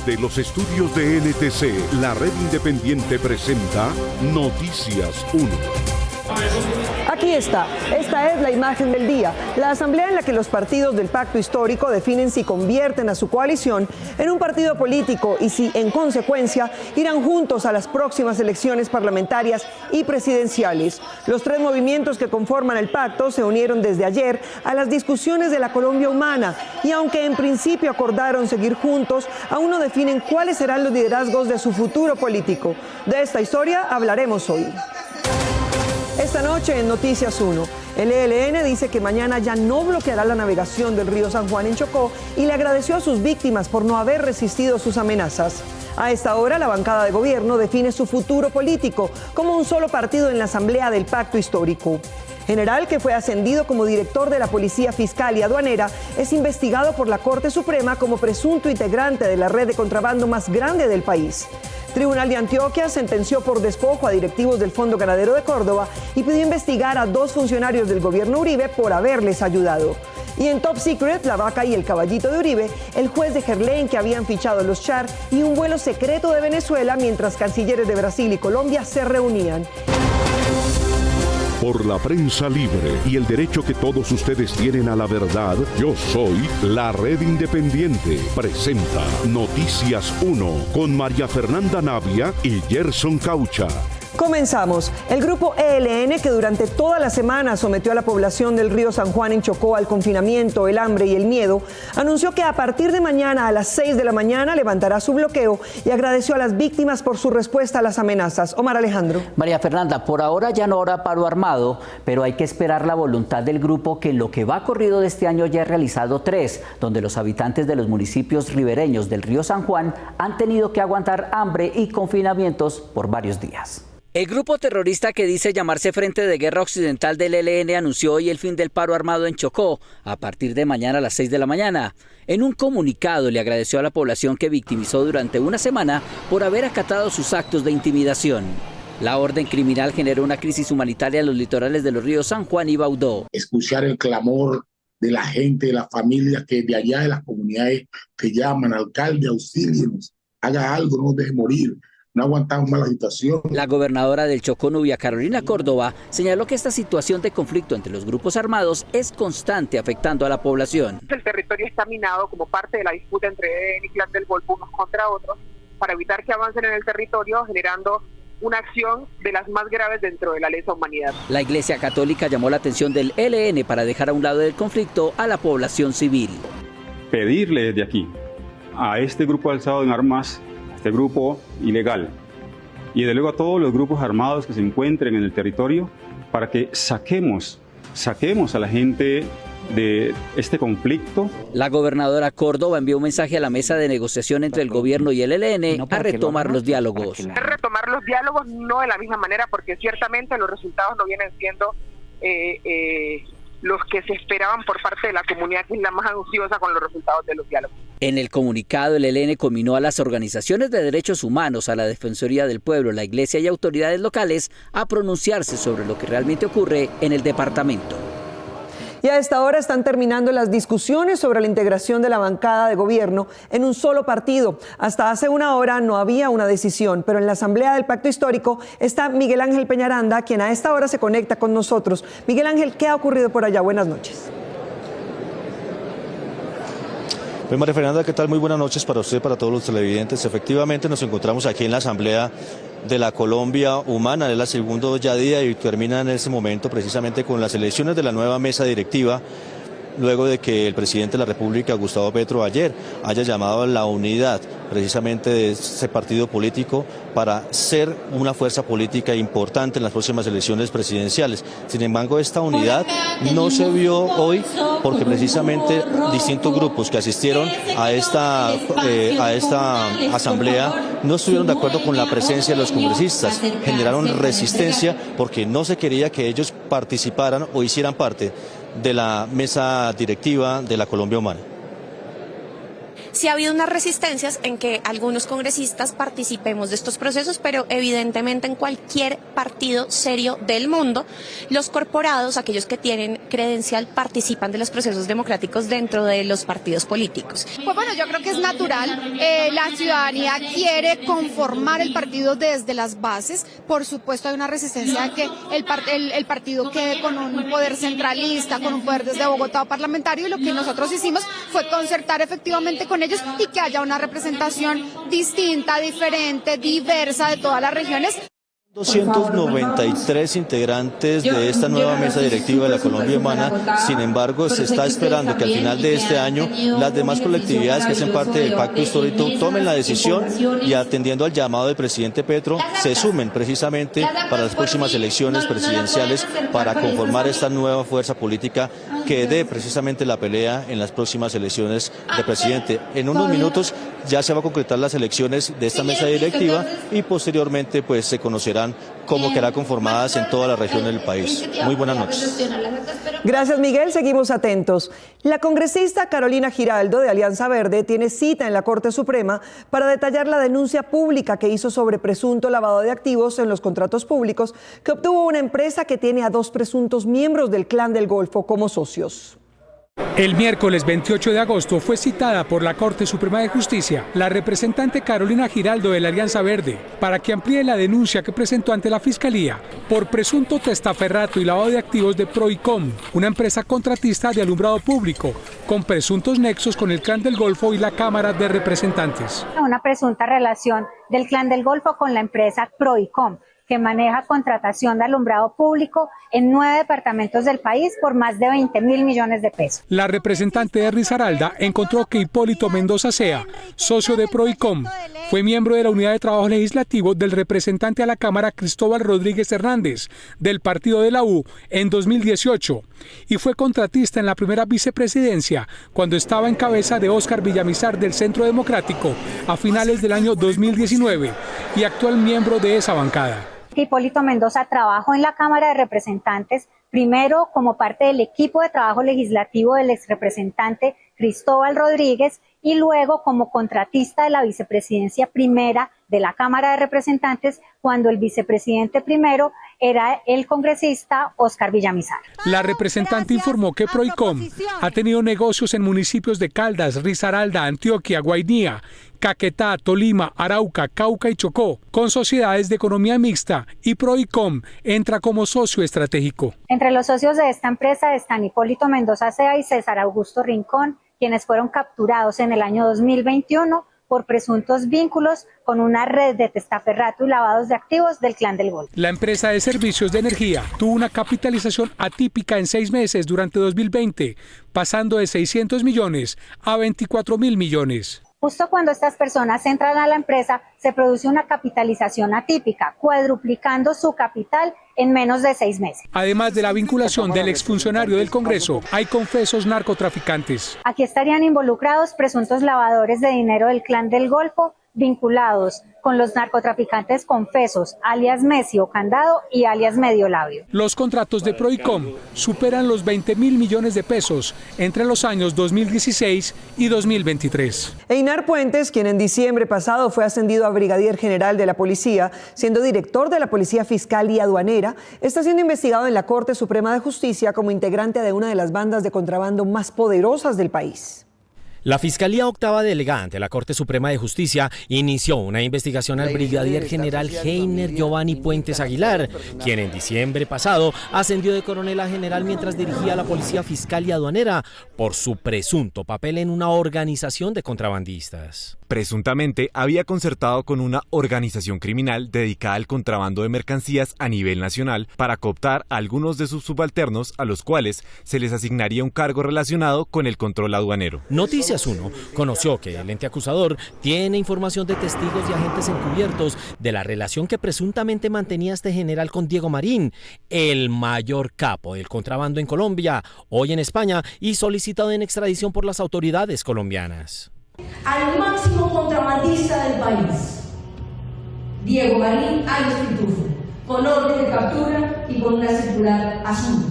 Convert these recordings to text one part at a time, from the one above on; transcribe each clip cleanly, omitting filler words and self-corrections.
Desde los estudios de NTC, la red independiente presenta Noticias 1. Aquí está. Esta es la imagen del día. La asamblea en la que los partidos del pacto histórico definen si convierten a su coalición en un partido político y si, en consecuencia, irán juntos a las próximas elecciones parlamentarias y presidenciales. Los tres movimientos que conforman el pacto se unieron desde ayer a las discusiones de la Colombia humana y, aunque en principio acordaron seguir juntos, aún no definen cuáles serán los liderazgos de su futuro político. De esta historia hablaremos hoy. Esta noche en Noticias 1, el ELN dice que mañana ya no bloqueará la navegación del río San Juan en Chocó y le agradeció a sus víctimas por no haber resistido sus amenazas. A esta hora, la bancada de gobierno define su futuro político como un solo partido en la Asamblea del Pacto Histórico. General, que fue ascendido como director de la Policía Fiscal y Aduanera, es investigado por la Corte Suprema como presunto integrante de la red de contrabando más grande del país. Tribunal de Antioquia sentenció por despojo a directivos del Fondo Ganadero de Córdoba y pidió investigar a 2 funcionarios del gobierno Uribe por haberles ayudado. Y en Top Secret, La Vaca y el Caballito de Uribe, el juez de Gerlain que habían fichado a los Char y un vuelo secreto de Venezuela mientras cancilleres de Brasil y Colombia se reunían. Por la prensa libre y el derecho que todos ustedes tienen a la verdad, yo soy la Red Independiente. Presenta Noticias 1 con María Fernanda Navia y Gerson Caucha. Comenzamos. El grupo ELN, que durante toda la semana sometió a la población del río San Juan en Chocó al confinamiento, el hambre y el miedo, anunció que a partir de mañana a las 6 de la mañana levantará su bloqueo y agradeció a las víctimas por su respuesta a las amenazas. Omar Alejandro. María Fernanda, por ahora ya no habrá paro armado, pero hay que esperar la voluntad del grupo que en lo que va corrido de este año ya ha realizado 3, donde los habitantes de los municipios ribereños del río San Juan han tenido que aguantar hambre y confinamientos por varios días. El grupo terrorista que dice llamarse Frente de Guerra Occidental del ELN anunció hoy el fin del paro armado en Chocó a partir de mañana a las 6 de la mañana. En un comunicado le agradeció a la población que victimizó durante una semana por haber acatado sus actos de intimidación. La orden criminal generó una crisis humanitaria en los litorales de los ríos San Juan y Baudó. Escuchar el clamor de la gente, de las familias que de allá de las comunidades que llaman, alcalde, auxílienos, haga algo, no nos deje morir. No aguantamos más la situación. La gobernadora del Chocó, Nubia Carolina Córdoba, señaló que esta situación de conflicto entre los grupos armados es constante, afectando a la población. El territorio está minado como parte de la disputa entre ELN y Clan del Golfo unos contra otros para evitar que avancen en el territorio, generando una acción de las más graves dentro de la lesa humanidad. La Iglesia Católica llamó la atención del ELN para dejar a un lado del conflicto a la población civil. Pedirle desde aquí a este grupo alzado en armas, este grupo ilegal, y de luego a todos los grupos armados que se encuentren en el territorio, para que saquemos a la gente de este conflicto. La gobernadora Córdoba envió un mensaje a la mesa de negociación entre el gobierno y el ELN a retomar los diálogos. Retomar los diálogos no de la misma manera, porque ciertamente los resultados no vienen siendo los que se esperaban por parte de la comunidad, que es la más ansiosa con los resultados de los diálogos. En el comunicado, el ELN conminó a las organizaciones de derechos humanos, a la Defensoría del Pueblo, la Iglesia y autoridades locales a pronunciarse sobre lo que realmente ocurre en el departamento. Y a esta hora están terminando las discusiones sobre la integración de la bancada de gobierno en un solo partido. Hasta hace una hora no había una decisión, pero en la Asamblea del Pacto Histórico está Miguel Ángel Peñaranda, quien a esta hora se conecta con nosotros. Miguel Ángel, ¿qué ha ocurrido por allá? Buenas noches. Pues María Fernanda, ¿qué tal? Muy buenas noches para usted y para todos los televidentes. Efectivamente nos encontramos aquí en la Asamblea de la Colombia Humana, es la segundo ya día y termina en ese momento precisamente con las elecciones de la nueva mesa directiva, luego de que el presidente de la República, Gustavo Petro, ayer haya llamado a la unidad precisamente de ese partido político para ser una fuerza política importante en las próximas elecciones presidenciales. Sin embargo, esta unidad no se vio hoy porque precisamente distintos grupos que asistieron a esta asamblea no estuvieron de acuerdo con la presencia de los congresistas, generaron resistencia porque no se quería que ellos participaran o hicieran parte de la mesa directiva de la Colombia Humana. Sí ha habido unas resistencias en que algunos congresistas participemos de estos procesos, pero evidentemente en cualquier partido serio del mundo, los corporados, aquellos que tienen credencial, participan de los procesos democráticos dentro de los partidos políticos. Pues bueno, yo creo que es natural, la ciudadanía quiere conformar el partido desde las bases, por supuesto hay una resistencia a que el partido quede con un poder centralista, con un poder desde Bogotá o parlamentario, y lo que nosotros hicimos fue concertar efectivamente con ellos y que haya una representación distinta, diferente, diversa de todas las regiones. 293 integrantes de esta nueva mesa directiva de la Colombia Humana. Sin embargo, se está esperando que al final de este año las demás colectividades que hacen parte del pacto histórico tomen la decisión y, atendiendo al llamado del presidente Petro, se sumen precisamente para las próximas elecciones presidenciales para conformar esta nueva fuerza política que dé precisamente la pelea en las próximas elecciones de presidente. En unos minutos ya se va a concretar las elecciones de esta mesa directiva y posteriormente pues se conocerán cómo quedarán conformadas en toda la región del país. Muy buenas noches. Gracias, Miguel. Seguimos atentos. La congresista Carolina Giraldo, de Alianza Verde, tiene cita en la Corte Suprema para detallar la denuncia pública que hizo sobre presunto lavado de activos en los contratos públicos que obtuvo una empresa que tiene a 2 presuntos miembros del Clan del Golfo como socios. El miércoles 28 de agosto fue citada por la Corte Suprema de Justicia la representante Carolina Giraldo de la Alianza Verde para que amplíe la denuncia que presentó ante la Fiscalía por presunto testaferrato y lavado de activos de Proicom, una empresa contratista de alumbrado público con presuntos nexos con el Clan del Golfo y la Cámara de Representantes. Una presunta relación del Clan del Golfo con la empresa Proicom, que maneja contratación de alumbrado público en 9 departamentos del país por más de 20.000 millones de pesos. La representante de Risaralda encontró que Hipólito Mendoza Sea, socio de Proicom, fue miembro de la unidad de trabajo legislativo del representante a la Cámara Cristóbal Rodríguez Hernández, del partido de la U, en 2018, y fue contratista en la primera vicepresidencia cuando estaba en cabeza de Óscar Villamizar del Centro Democrático a finales del año 2019 y actual miembro de esa bancada. Hipólito Mendoza trabajó en la Cámara de Representantes, primero como parte del equipo de trabajo legislativo del exrepresentante Cristóbal Rodríguez y luego como contratista de la vicepresidencia primera de la Cámara de Representantes cuando el vicepresidente primero era el congresista Óscar Villamizar. La representante informó que Proicom ha tenido negocios en municipios de Caldas, Risaralda, Antioquia, Guainía, Caquetá, Tolima, Arauca, Cauca y Chocó, con sociedades de economía mixta, y Proicom entra como socio estratégico. Entre los socios de esta empresa están Hipólito Mendoza Sea y César Augusto Rincón, quienes fueron capturados en el año 2021 por presuntos vínculos con una red de testaferrato y lavados de activos del Clan del Golfo. La empresa de servicios de energía tuvo una capitalización atípica en 6 meses durante 2020, pasando de 600 millones a 24.000 millones. Justo cuando estas personas entran a la empresa, se produce una capitalización atípica, cuadruplicando su capital en menos de 6 meses. Además de la vinculación del exfuncionario del Congreso, hay confesos narcotraficantes. Aquí estarían involucrados presuntos lavadores de dinero del Clan del Golfo, vinculados con los narcotraficantes confesos, alias Messi o Candado y alias Medio Labio. Los contratos de Proicom superan los 20.000 millones de pesos entre los años 2016 y 2023. Einar Puentes, quien en diciembre pasado fue ascendido a brigadier general de la policía, siendo director de la Policía Fiscal y Aduanera, está siendo investigado en la Corte Suprema de Justicia como integrante de una de las bandas de contrabando más poderosas del país. La Fiscalía Octava Delegada ante la Corte Suprema de Justicia inició una investigación al brigadier general Heiner Giovanni Puentes Aguilar, quien en diciembre pasado ascendió de coronel a general mientras dirigía la Policía Fiscal y Aduanera por su presunto papel en una organización de contrabandistas. Presuntamente había concertado con una organización criminal dedicada al contrabando de mercancías a nivel nacional para cooptar a algunos de sus subalternos a los cuales se les asignaría un cargo relacionado con el control aduanero. Noticias 1 conoció que el ente acusador tiene información de testigos y agentes encubiertos de la relación que presuntamente mantenía este general con Diego Marín, el mayor capo del contrabando en Colombia, hoy en España y solicitado en extradición por las autoridades colombianas. Al máximo contrabandista del país, Diego Marín alias Pitufo, con orden de captura y con una circular azul,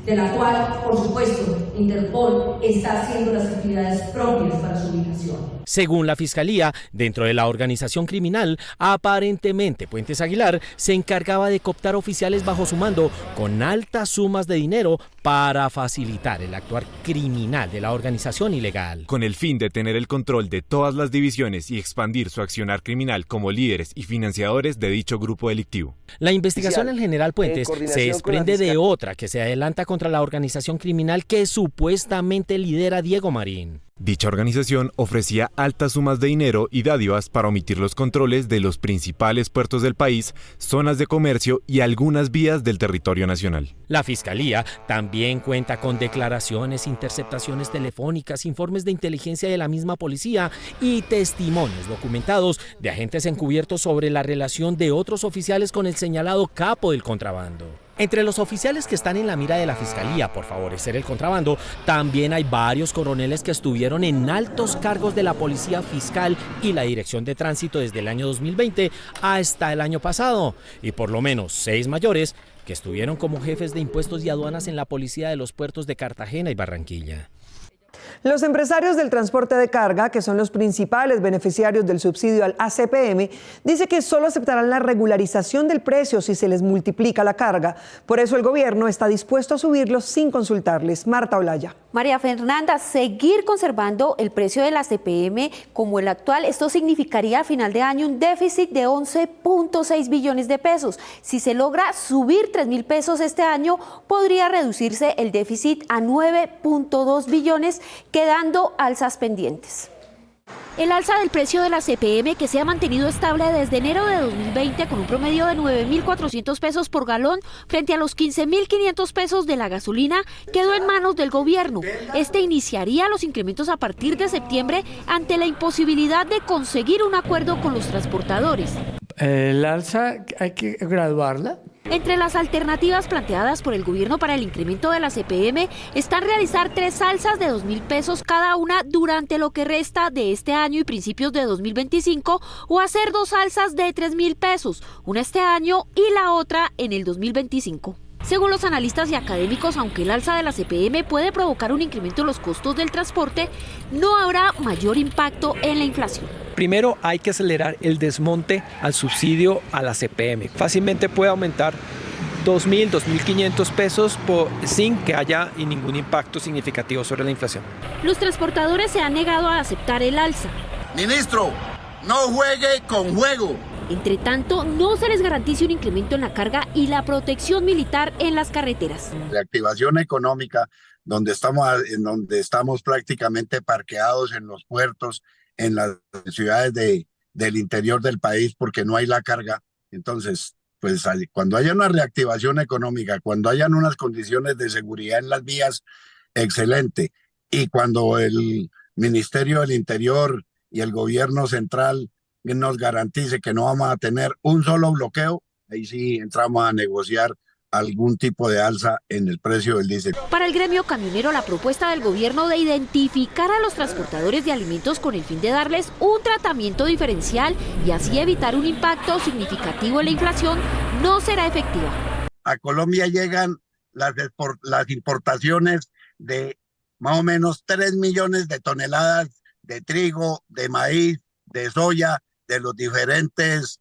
de la cual, por supuesto, Interpol está haciendo las actividades propias para su ubicación. Según la Fiscalía, dentro de la organización criminal, aparentemente Puentes Aguilar se encargaba de cooptar oficiales bajo su mando con altas sumas de dinero para facilitar el actuar criminal de la organización ilegal. Con el fin de tener el control de todas las divisiones y expandir su accionar criminal como líderes y financiadores de dicho grupo delictivo. La investigación del general Puentes se desprende de otra que se adelanta contra la organización criminal que supuestamente lidera Diego Marín. Dicha organización ofrecía altas sumas de dinero y dádivas para omitir los controles de los principales puertos del país, zonas de comercio y algunas vías del territorio nacional. La Fiscalía también cuenta con declaraciones, interceptaciones telefónicas, informes de inteligencia de la misma policía y testimonios documentados de agentes encubiertos sobre la relación de otros oficiales con el señalado capo del contrabando. Entre los oficiales que están en la mira de la Fiscalía por favorecer el contrabando, también hay varios coroneles que estuvieron en altos cargos de la Policía Fiscal y la Dirección de Tránsito desde el año 2020 hasta el año pasado, y por lo menos 6 mayores que estuvieron como jefes de impuestos y aduanas en la Policía de los puertos de Cartagena y Barranquilla. Los empresarios del transporte de carga, que son los principales beneficiarios del subsidio al ACPM, dice que solo aceptarán la regularización del precio si se les multiplica la carga. Por eso el gobierno está dispuesto a subirlos sin consultarles. Marta Olaya. María Fernanda, seguir conservando el precio del ACPM como el actual, esto significaría a final de año un déficit de 11.6 billones de pesos. Si se logra subir 3.000 pesos este año, podría reducirse el déficit a 9.2 billones, quedando alzas pendientes. El alza del precio de la CPM, que se ha mantenido estable desde enero de 2020 con un promedio de 9.400 pesos por galón frente a los 15.500 pesos de la gasolina, quedó en manos del gobierno. Este iniciaría los incrementos a partir de septiembre ante la imposibilidad de conseguir un acuerdo con los transportadores. El alza hay que graduarla. Entre las alternativas planteadas por el gobierno para el incremento de la CPM están realizar 3 alzas de 2.000 pesos cada una durante lo que resta de este año y principios de 2025 o hacer 2 alzas de 3.000 pesos, una este año y la otra en el 2025. Según los analistas y académicos, aunque el alza de la CPM puede provocar un incremento en los costos del transporte, no habrá mayor impacto en la inflación. Primero hay que acelerar el desmonte al subsidio a la CPM. Fácilmente puede aumentar 2.000, 2.500 pesos sin que haya ningún impacto significativo sobre la inflación. Los transportadores se han negado a aceptar el alza. Ministro, no juegue con fuego. Entre tanto, no se les garantice un incremento en la carga y la protección militar en las carreteras. Reactivación económica, donde estamos prácticamente parqueados en los puertos, en las ciudades del interior del país, porque no hay la carga. Entonces, pues cuando haya una reactivación económica, cuando hayan unas condiciones de seguridad en las vías, excelente. Y cuando el Ministerio del Interior y el gobierno central nos garantice que no vamos a tener un solo bloqueo, ahí sí entramos a negociar algún tipo de alza en el precio del diésel. Para el gremio camionero, la propuesta del gobierno de identificar a los transportadores de alimentos con el fin de darles un tratamiento diferencial y así evitar un impacto significativo en la inflación no será efectiva. A Colombia llegan las importaciones de más o menos 3 millones de toneladas de trigo, de maíz, de soya, de los diferentes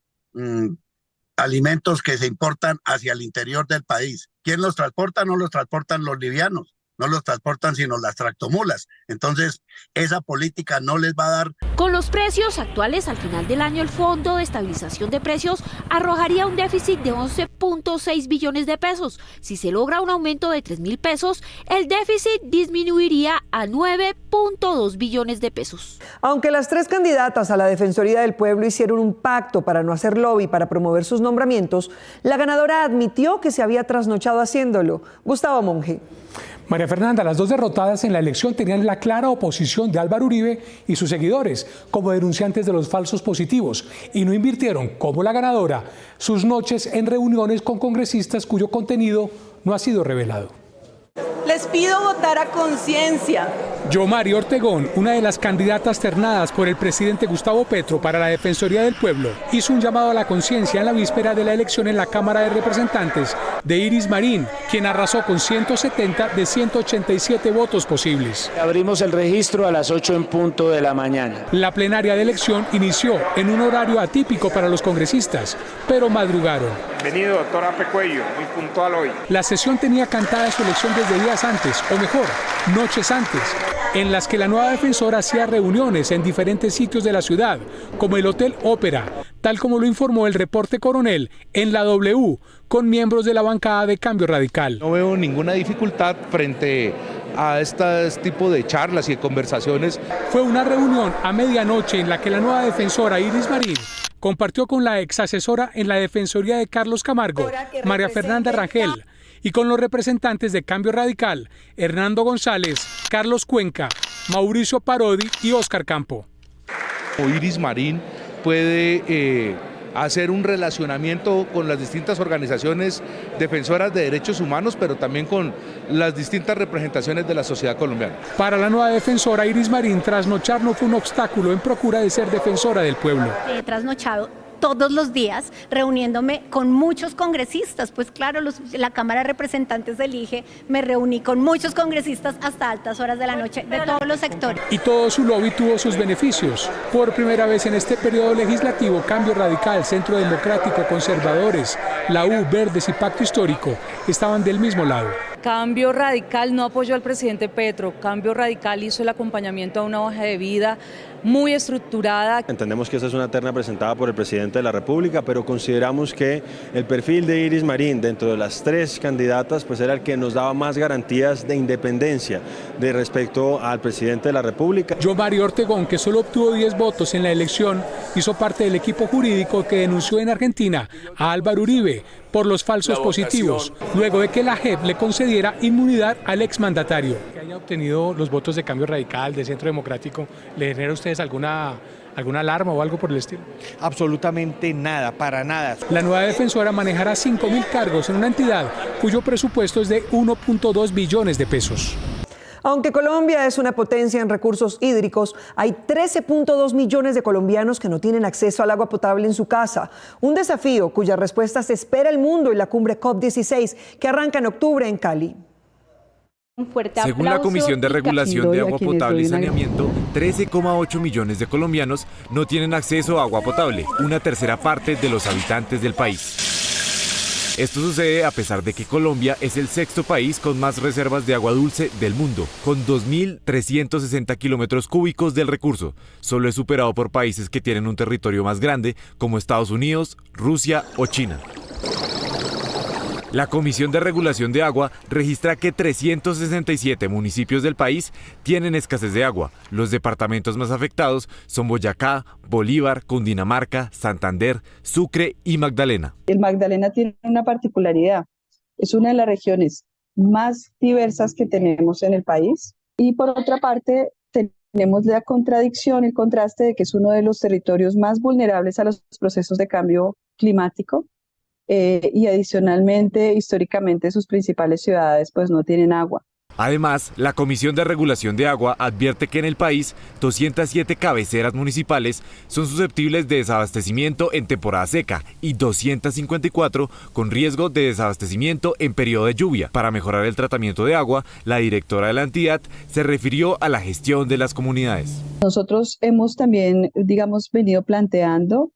alimentos que se importan hacia el interior del país. ¿Quién los transporta? No los transportan los livianos, no los transportan sino las tractomulas. Entonces, esa política no les va a dar. Con los precios actuales, al final del año, el Fondo de Estabilización de Precios arrojaría un déficit de 11.6 billones de pesos. Si se logra un aumento de 3.000 pesos, el déficit disminuiría a 9.2 billones de pesos. Aunque las 3 candidatas a la Defensoría del Pueblo hicieron un pacto para no hacer lobby para promover sus nombramientos, la ganadora admitió que se había trasnochado haciéndolo. Gustavo Monge. María Fernanda, las 2 derrotadas en la elección tenían la clara oposición de Álvaro Uribe y sus seguidores como denunciantes de los falsos positivos y no invirtieron, como la ganadora, sus noches en reuniones con congresistas cuyo contenido no ha sido revelado. Les pido votar a conciencia. Yomari Ortegón, una de las candidatas ternadas por el presidente Gustavo Petro para la Defensoría del Pueblo, hizo un llamado a la conciencia en la víspera de la elección en la Cámara de Representantes de Iris Marín, quien arrasó con 170 de 187 votos posibles. Abrimos el registro a las 8 en punto de la mañana. La plenaria de elección inició en un horario atípico para los congresistas, pero madrugaron. Bienvenido, doctora Pecuello, muy puntual hoy. La sesión tenía cantada su elección desde días antes, o mejor, noches antes, en las que la nueva defensora hacía reuniones en diferentes sitios de la ciudad, como el Hotel Ópera, tal como lo informó el reporte Coronel en la W, con miembros de la bancada de Cambio Radical. No veo ninguna dificultad frente a este tipo de charlas y de conversaciones. Fue una reunión a medianoche en la que la nueva defensora Iris Marín compartió con la ex asesora en la Defensoría de Carlos Camargo, María Fernanda Rangel, y con los representantes de Cambio Radical, Hernando González, Carlos Cuenca, Mauricio Parodi y Óscar Campo. Iris Marín puede hacer un relacionamiento con las distintas organizaciones defensoras de derechos humanos, pero también con las distintas representaciones de la sociedad colombiana. Para la nueva defensora Iris Marín, trasnochar no fue un obstáculo en procura de ser defensora del pueblo. He trasnochado todos los días reuniéndome con muchos congresistas, pues claro, la Cámara de Representantes elige, me reuní con muchos congresistas hasta altas horas de la noche de todos los sectores. Y todo su lobby tuvo sus beneficios. Por primera vez en este periodo legislativo, Cambio Radical, Centro Democrático, Conservadores, la U, Verdes y Pacto Histórico estaban del mismo lado. Cambio Radical no apoyó al presidente Petro, Cambio Radical hizo el acompañamiento a una hoja de vida muy estructurada. Entendemos que esta es una terna presentada por el presidente de la República, pero consideramos que el perfil de Iris Marín dentro de las tres candidatas pues era el que nos daba más garantías de independencia de respecto al presidente de la República. Yomari Ortegón, que solo obtuvo 10 votos en la elección, hizo parte del equipo jurídico que denunció en Argentina a Álvaro Uribe por los falsos positivos, luego de que la JEP le concediera inmunidad al exmandatario. Que haya obtenido los votos de Cambio Radical, del Centro Democrático, ¿le genera a ustedes alguna alarma o algo por el estilo? Absolutamente nada, para nada. La nueva defensora manejará 5.000 cargos en una entidad cuyo presupuesto es de 1.2 billones de pesos. Aunque Colombia es una potencia en recursos hídricos, hay 13.2 millones de colombianos que no tienen acceso al agua potable en su casa. Un desafío cuya respuesta se espera el mundo en la cumbre COP16 que arranca en octubre en Cali. Según la Comisión de Regulación de Agua Potable y Saneamiento, 13,8 millones de colombianos no tienen acceso a agua potable, una tercera parte de los habitantes del país. Esto sucede a pesar de que Colombia es el sexto país con más reservas de agua dulce del mundo, con 2.360 kilómetros cúbicos del recurso. Solo es superado por países que tienen un territorio más grande, como Estados Unidos, Rusia o China. La Comisión de Regulación de Agua registra que 367 municipios del país tienen escasez de agua. Los departamentos más afectados son Boyacá, Bolívar, Cundinamarca, Santander, Sucre y Magdalena. El Magdalena tiene una particularidad. Es una de las regiones más diversas que tenemos en el país. Y por otra parte, tenemos la contradicción, el contraste de que es uno de los territorios más vulnerables a los procesos de cambio climático. Y adicionalmente, históricamente, sus principales ciudades pues no tienen agua. Además, la Comisión de Regulación de Agua advierte que en el país 207 cabeceras municipales son susceptibles de desabastecimiento en temporada seca y 254 con riesgo de desabastecimiento en periodo de lluvia. Para mejorar el tratamiento de agua, la directora de la entidad se refirió a la gestión de las comunidades. Nosotros hemos también, venido planteando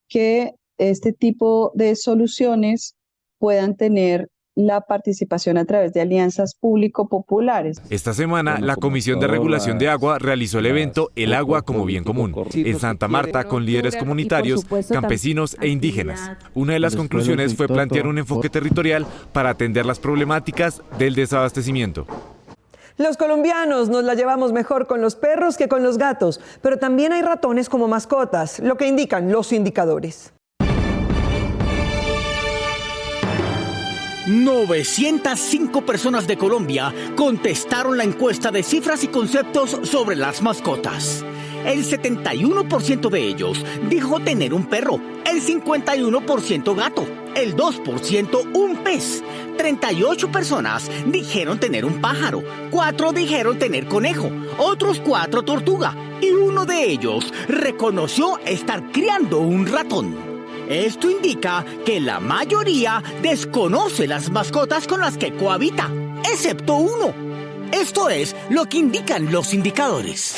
que este tipo de soluciones puedan tener la participación a través de alianzas público-populares. Esta semana, la Comisión de Regulación de Agua realizó el evento El Agua como Bien Común en Santa Marta con líderes comunitarios, campesinos e indígenas. Una de las conclusiones fue plantear un enfoque territorial para atender las problemáticas del desabastecimiento. Los colombianos nos la llevamos mejor con los perros que con los gatos, pero también hay ratones como mascotas, lo que indican los indicadores. 905 personas de Colombia contestaron la encuesta de cifras y conceptos sobre las mascotas. El 71% de ellos dijo tener un perro, el 51% gato, el 2% un pez, 38 personas dijeron tener un pájaro, 4 dijeron tener conejo, otros 4 tortuga y uno de ellos reconoció estar criando un ratón. Esto indica que la mayoría desconoce las mascotas con las que cohabita, excepto uno. Esto es lo que indican los indicadores.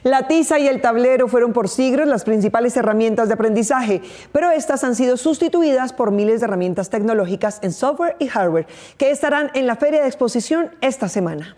La tiza y el tablero fueron por siglos las principales herramientas de aprendizaje, pero estas han sido sustituidas por miles de herramientas tecnológicas en software y hardware que estarán en la Feria de Exposición esta semana.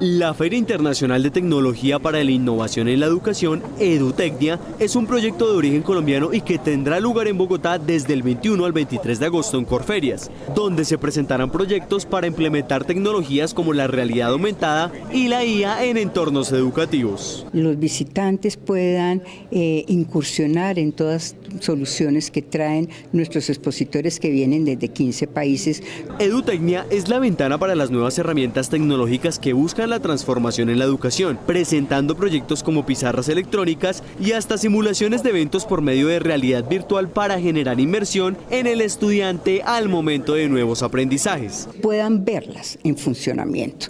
La Feria Internacional de Tecnología para la Innovación en la Educación, Edutecnia, es un proyecto de origen colombiano y que tendrá lugar en Bogotá desde el 21 al 23 de agosto en Corferias, donde se presentarán proyectos para implementar tecnologías como la realidad aumentada y la IA en entornos educativos. Los visitantes puedan incursionar en todas soluciones que traen nuestros expositores que vienen desde 15 países. Edutecnia es la ventana para las nuevas herramientas tecnológicas que buscan la transformación en la educación, presentando proyectos como pizarras electrónicas y hasta simulaciones de eventos por medio de realidad virtual para generar inmersión en el estudiante al momento de nuevos aprendizajes. Puedan verlas en funcionamiento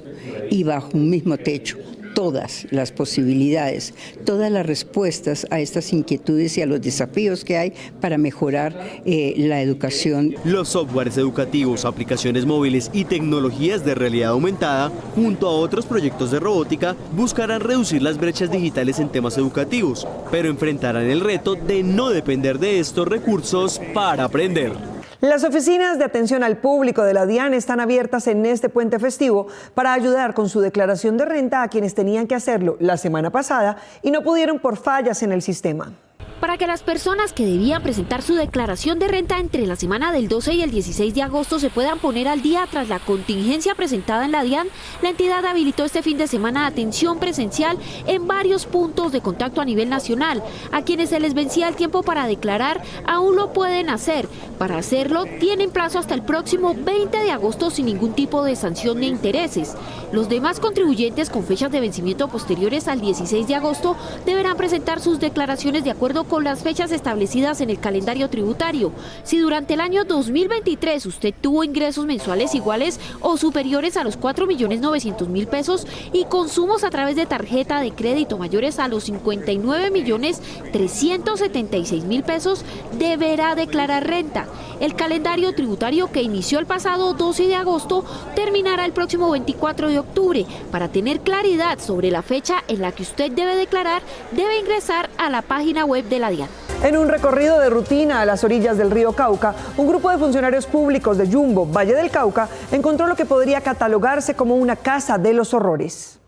y bajo un mismo techo. Todas las posibilidades, todas las respuestas a estas inquietudes y a los desafíos que hay para mejorar la educación. Los softwares educativos, aplicaciones móviles y tecnologías de realidad aumentada, junto a otros proyectos de robótica, buscarán reducir las brechas digitales en temas educativos, pero enfrentarán el reto de no depender de estos recursos para aprender. Las oficinas de atención al público de la DIAN están abiertas en este puente festivo para ayudar con su declaración de renta a quienes tenían que hacerlo la semana pasada y no pudieron por fallas en el sistema. Para que las personas que debían presentar su declaración de renta entre la semana del 12 y el 16 de agosto se puedan poner al día tras la contingencia presentada en la DIAN, la entidad habilitó este fin de semana atención presencial en varios puntos de contacto a nivel nacional. A quienes se les vencía el tiempo para declarar, aún lo pueden hacer. Para hacerlo, tienen plazo hasta el próximo 20 de agosto sin ningún tipo de sanción ni intereses. Los demás contribuyentes con fechas de vencimiento posteriores al 16 de agosto deberán presentar sus declaraciones de acuerdo con las fechas establecidas en el calendario tributario. Si durante el año 2023 usted tuvo ingresos mensuales iguales o superiores a los 4.900.000 pesos y consumos a través de tarjeta de crédito mayores a los 59.376.000 pesos, deberá declarar renta. El calendario tributario que inició el pasado 12 de agosto terminará el próximo 24 de octubre. Para tener claridad sobre la fecha en la que usted debe declarar, debe ingresar a la página web de la DIAN. En un recorrido de rutina a las orillas del río Cauca, un grupo de funcionarios públicos de Jumbo, Valle del Cauca, encontró lo que podría catalogarse como una casa de los horrores.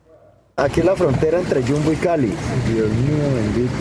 Aquí es la frontera entre Jumbo y Cali. Dios mío, bendito.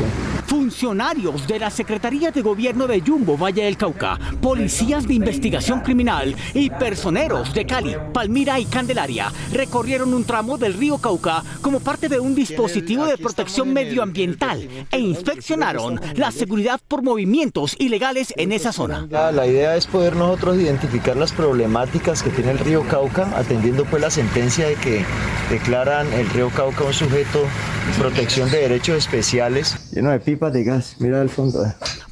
Funcionarios de la Secretaría de Gobierno de Jumbo, Valle del Cauca, policías de investigación criminal y personeros de Cali, Palmira y Candelaria recorrieron un tramo del río Cauca como parte de un dispositivo de protección medioambiental e inspeccionaron la seguridad por movimientos ilegales en esa zona. La idea es poder nosotros identificar las problemáticas que tiene el río Cauca, atendiendo pues la sentencia de que declaran el río Cauca un sujeto de protección de derechos especiales. Lleno de pipas de gas, mira al fondo.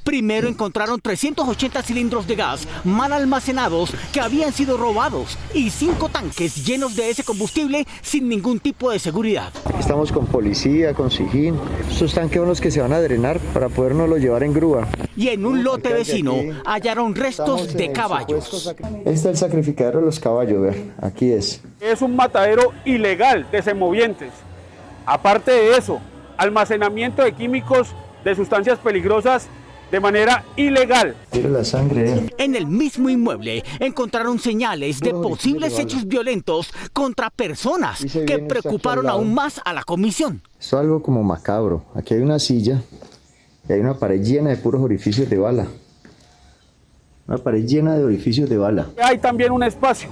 Primero encontraron 380 cilindros de gas mal almacenados que habían sido robados y 5 tanques llenos de ese combustible sin ningún tipo de seguridad. Estamos con policía, con SIJÍN. Estos tanques son los que se van a drenar para podernoslo llevar en grúa. Y en un lote vecino hallaron restos de caballos. Este es el sacrificadero de los caballos, vean, aquí es. Es un matadero ilegal de semovientes. Aparte de eso, almacenamiento de químicos de sustancias peligrosas de manera ilegal. Mira la sangre. En el mismo inmueble encontraron señales de posibles hechos violentos contra personas que preocuparon aún más a la comisión. Esto es algo como macabro. Aquí hay una silla y hay una pared llena de puros orificios de bala. Una pared llena de orificios de bala. Hay también un espacio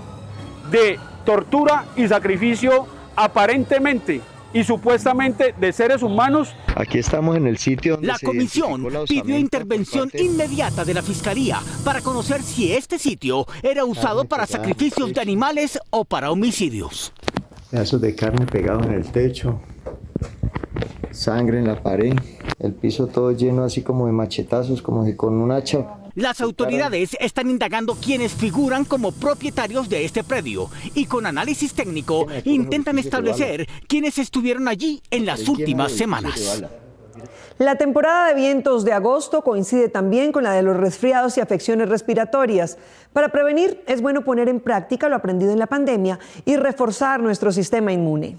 de tortura y sacrificio aparentemente y supuestamente de seres humanos. Aquí estamos en el sitio donde la comisión pidió intervención inmediata de la Fiscalía para conocer si este sitio era usado para sacrificios de animales o para homicidios. Pedazos de carne pegados en el techo, sangre en la pared, el piso todo lleno así como de machetazos, como si con un hacha. Las autoridades están indagando quiénes figuran como propietarios de este predio y con análisis técnico intentan establecer quiénes estuvieron allí en las últimas semanas. La temporada de vientos de agosto coincide también con la de los resfriados y afecciones respiratorias. Para prevenir, es bueno poner en práctica lo aprendido en la pandemia y reforzar nuestro sistema inmune.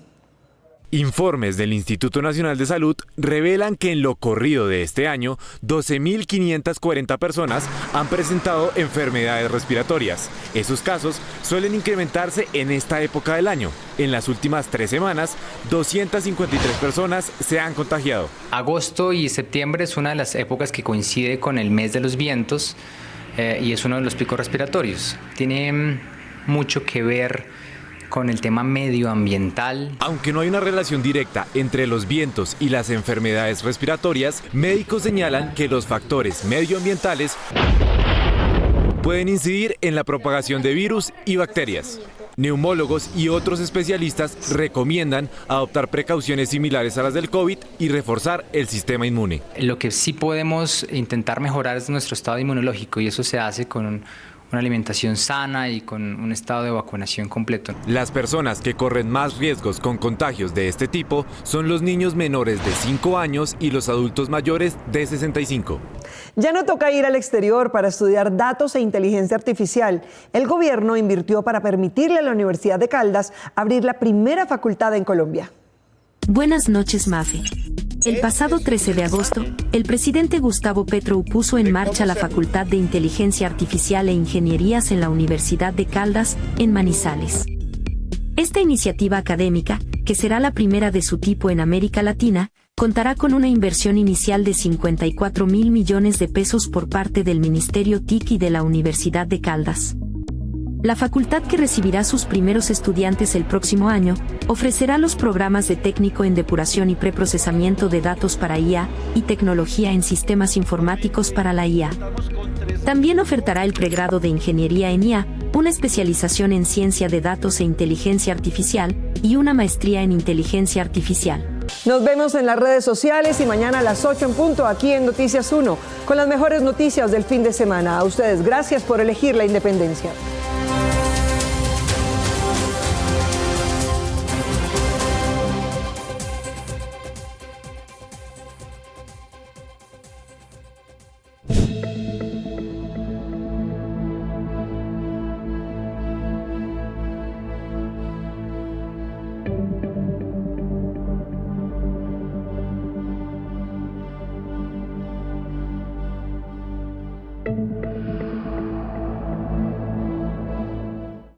Informes del Instituto Nacional de Salud revelan que en lo corrido de este año, 12.540 personas han presentado enfermedades respiratorias. Esos casos suelen incrementarse en esta época del año. En las últimas 3 semanas, 253 personas se han contagiado. Agosto y septiembre es una de las épocas que coincide con el mes de los vientos y es uno de los picos respiratorios. Tiene mucho que ver con el tema medioambiental. Aunque no hay una relación directa entre los vientos y las enfermedades respiratorias, médicos señalan que los factores medioambientales pueden incidir en la propagación de virus y bacterias. Neumólogos y otros especialistas recomiendan adoptar precauciones similares a las del COVID y reforzar el sistema inmune. Lo que sí podemos intentar mejorar es nuestro estado inmunológico y eso se hace con una alimentación sana y con un estado de vacunación completo. Las personas que corren más riesgos con contagios de este tipo son los niños menores de 5 años y los adultos mayores de 65. Ya no toca ir al exterior para estudiar datos e inteligencia artificial. El gobierno invirtió para permitirle a la Universidad de Caldas abrir la primera facultad en Colombia. Buenas noches, Mafe. El pasado 13 de agosto, el presidente Gustavo Petro puso en marcha la Facultad de Inteligencia Artificial e Ingenierías en la Universidad de Caldas, en Manizales. Esta iniciativa académica, que será la primera de su tipo en América Latina, contará con una inversión inicial de 54.000 millones de pesos por parte del Ministerio TIC y de la Universidad de Caldas. La facultad, que recibirá sus primeros estudiantes el próximo año, ofrecerá los programas de técnico en depuración y preprocesamiento de datos para IA y tecnología en sistemas informáticos para la IA. También ofertará el pregrado de Ingeniería en IA, una especialización en ciencia de datos e inteligencia artificial y una maestría en inteligencia artificial. Nos vemos en las redes sociales y mañana a las 8 en punto aquí en Noticias 1 con las mejores noticias del fin de semana. A ustedes, gracias por elegir la independencia.